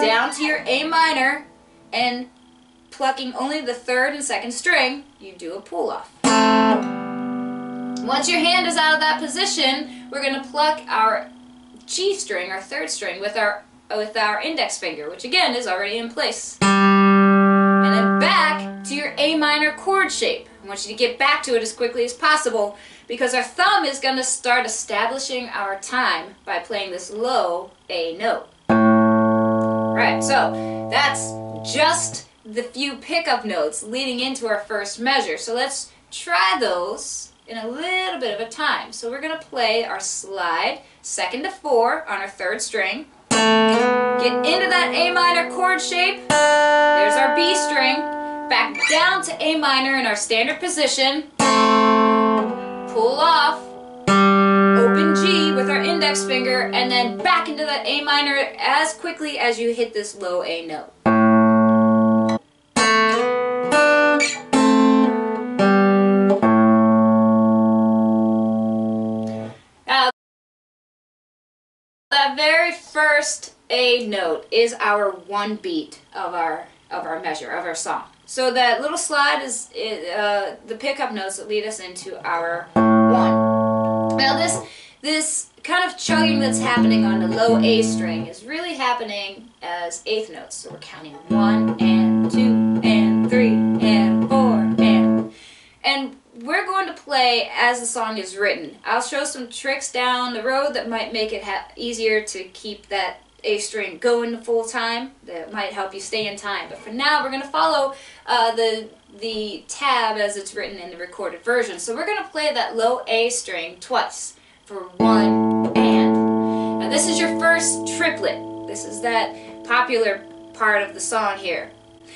down to your A minor, and plucking only the third and second string, you do a pull off. Once your hand is out of that position, we're going to pluck our G string, our third string, with our index finger, which again is already in place. And then back to your A minor chord shape. I want you to get back to it as quickly as possible, because our thumb is going to start establishing our time by playing this low A note. Right, so that's just the few pickup notes leading into our first measure. So let's try those in a little bit of a time. So we're going to play our slide, 2nd to 4 on our 3rd string. Get into that A minor chord shape. There's our B string. Back down to A minor in our standard position. Pull off. Open G with our index finger, and then back into that A minor as quickly as you hit this low A note. Now, that very first A note is our 1 beat of our measure, of our song. So that little slide is the pickup notes that lead us into our 1. Now this kind of chugging that's happening on the low A string is really happening as 8th notes. So we're counting 1 and 2 and 3 and 4 and we're going to play as the song is written. I'll show some tricks down the road that might make it easier to keep that A string going the full time. That might help you stay in time. But for now, we're going to follow the tab as it's written in the recorded version. So we're going to play that low A string twice for 1 and. Now this is your first triplet. This is that popular part of the song here.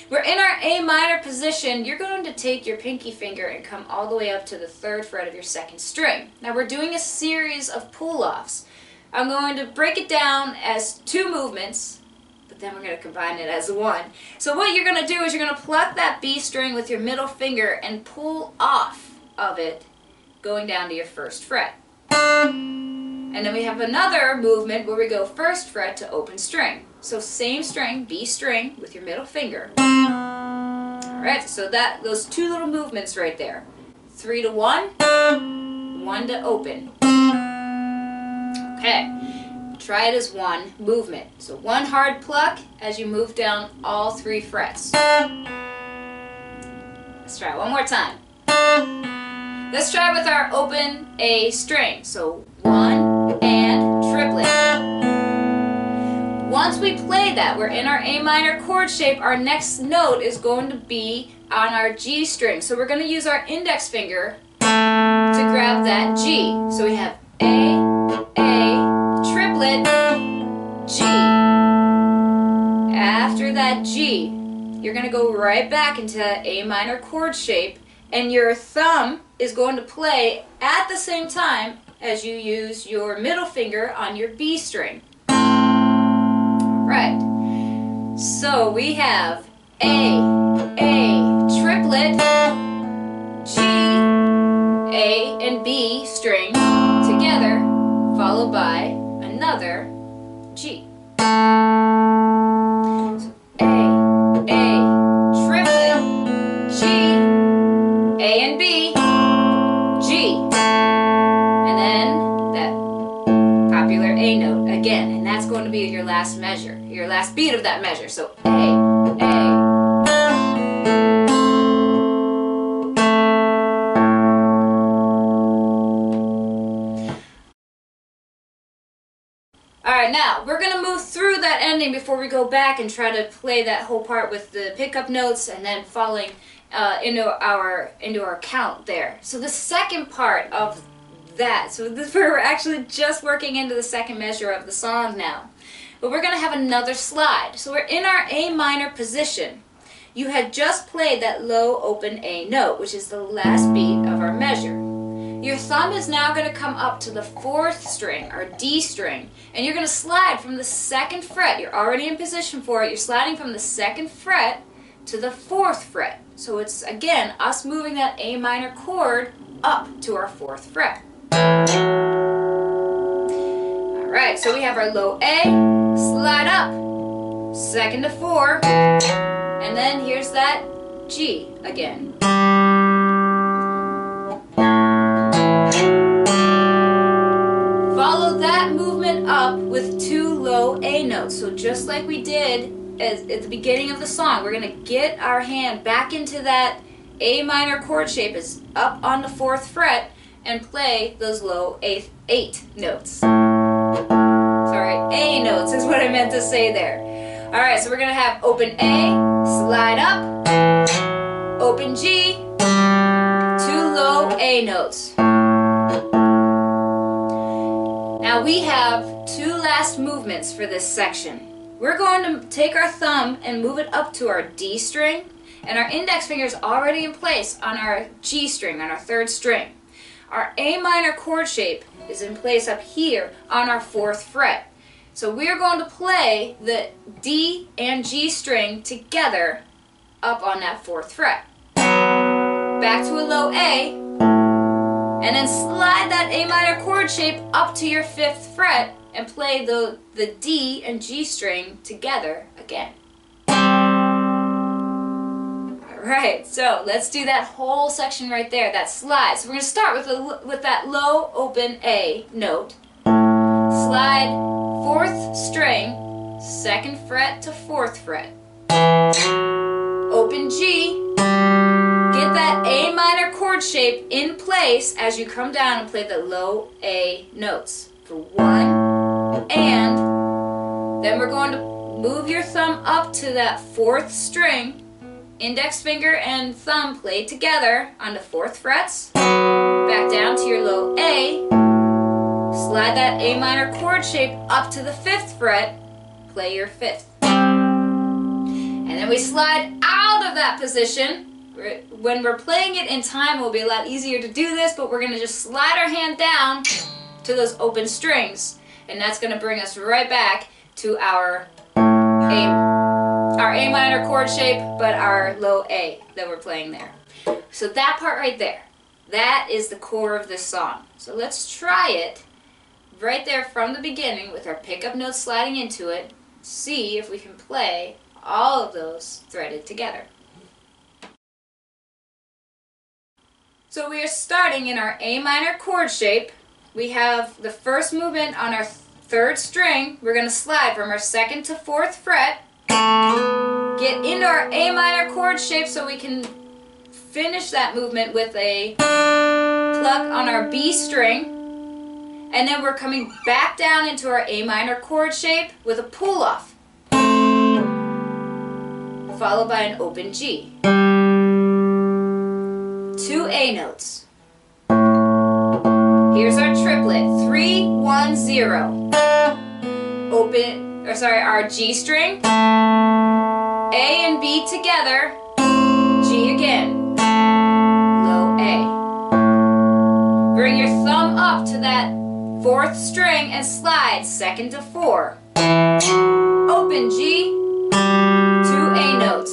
We're in our A minor position. You're going to take your pinky finger and come all the way up to the 3rd fret of your 2nd string. Now we're doing a series of pull-offs. I'm going to break it down as 2 movements, but then we're going to combine it as 1. So what you're going to do is you're going to pluck that B string with your middle finger and pull off of it, going down to your 1st fret. And then we have another movement where we go 1st fret to open string. So same string, B string, with your middle finger. Alright, so those 2 little movements right there. 3 to 1, 1 to open. Okay, try it as 1 movement. So 1 hard pluck as you move down all 3 frets. Let's try it one more time. Let's try with our open A string. So 1 and triplet. Once we play that, we're in our A minor chord shape. Our next note is going to be on our G string. So we're going to use our index finger to grab that G. So we have A, triplet, G. After that G, you're going to go right back into that A minor chord shape, and your thumb is going to play at the same time as you use your middle finger on your B string. Right. So we have A, triplet, G, A and B string together, followed by another G. So A, triplet, G, A and B, G. And then that popular A note again, and that's going to be your last measure, your last beat of that measure. So A. Alright, now we're going to move through that ending before we go back and try to play that whole part with the pickup notes and then falling into our count there. So the second part of that, so we're actually just working into the second measure of the song now. But we're going to have another slide. So we're in our A minor position. You had just played that low open A note, which is the last beat of our measure. Your thumb is now going to come up to the 4th string, or D string, and you're going to slide from the 2nd fret. You're already in position for it. You're sliding from the 2nd fret to the 4th fret. So it's, again, us moving that A minor chord up to our 4th fret. Alright, so we have our low A, slide up, second to 4, and then here's that G again. Follow that movement up with 2 low A notes. So just like we did at the beginning of the song, we're going to get our hand back into that A minor chord shape, is up on the 4th fret, and play those low 8 notes. Sorry, A notes is what I meant to say there. Alright, so we're going to have open A, slide up, open G, 2 low A notes. Now we have 2 last movements for this section. We're going to take our thumb and move it up to our D string, and our index finger is already in place on our G string, on our 3rd string. Our A minor chord shape is in place up here on our 4th fret. So we're going to play the D and G string together up on that 4th fret. Back to a low A, and then slide that A minor chord shape up to your 5th fret and play the D and G string together again. Alright, so let's do that whole section right there, that slide. So we're going to start with that low open A note. Slide 4th string, 2nd fret to 4th fret. Open G. Get that A minor chord shape in place as you come down and play the low A notes for 1, and then we're going to move your thumb up to that 4th string. Index finger and thumb play together on the 4th frets. Back down to your low A. Slide that A minor chord shape up to the 5th fret. Play your 5th. And then we slide out of that position. When we're playing it in time, it will be a lot easier to do this, but we're going to just slide our hand down to those open strings, and that's going to bring us right back to our A minor chord shape, but our low A that we're playing there. So that part right there, that is the core of this song. So let's try it right there from the beginning with our pickup notes sliding into it. See if we can play all of those threaded together. So we are starting in our A minor chord shape. We have the first movement on our 3rd string. We're going to slide from our 2nd to 4th fret. Get into our A minor chord shape so we can finish that movement with a pluck on our B string. And then we're coming back down into our A minor chord shape with a pull off, followed by an open G. 2 A notes. Here's our triplet, 3, 1, 0. Our G string, A and B together, G again, low A. Bring your thumb up to that 4th string and slide 2nd to 4. Open G, 2 A notes.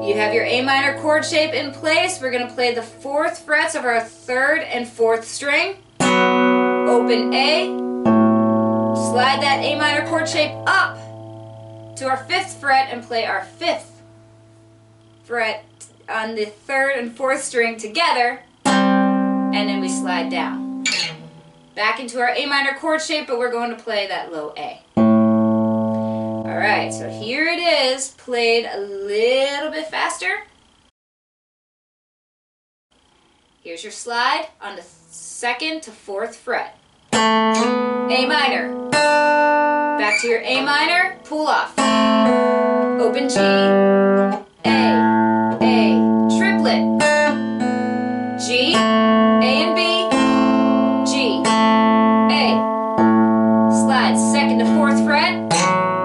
You have your A minor chord shape in place. We're going to play the 4th frets of our 3rd and 4th string. Open A. Slide that A minor chord shape up to our 5th fret and play our 5th fret on the 3rd and 4th string together. And then we slide down. Back into our A minor chord shape, but we're going to play that low A. Alright, so here it is, played a little bit faster. Here's your slide on the 2nd to 4th fret. A minor. Back to your A minor, pull off. Open G. A, triplet. G, A and B, G, A. Slide 2nd to 4th fret.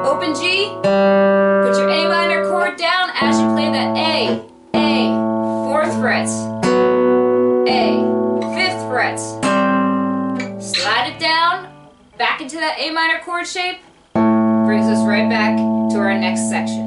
Open G, put your A minor chord down as you play that A, 4th frets, A, 5th frets. Slide it down, back into that A minor chord shape, brings us right back to our next section.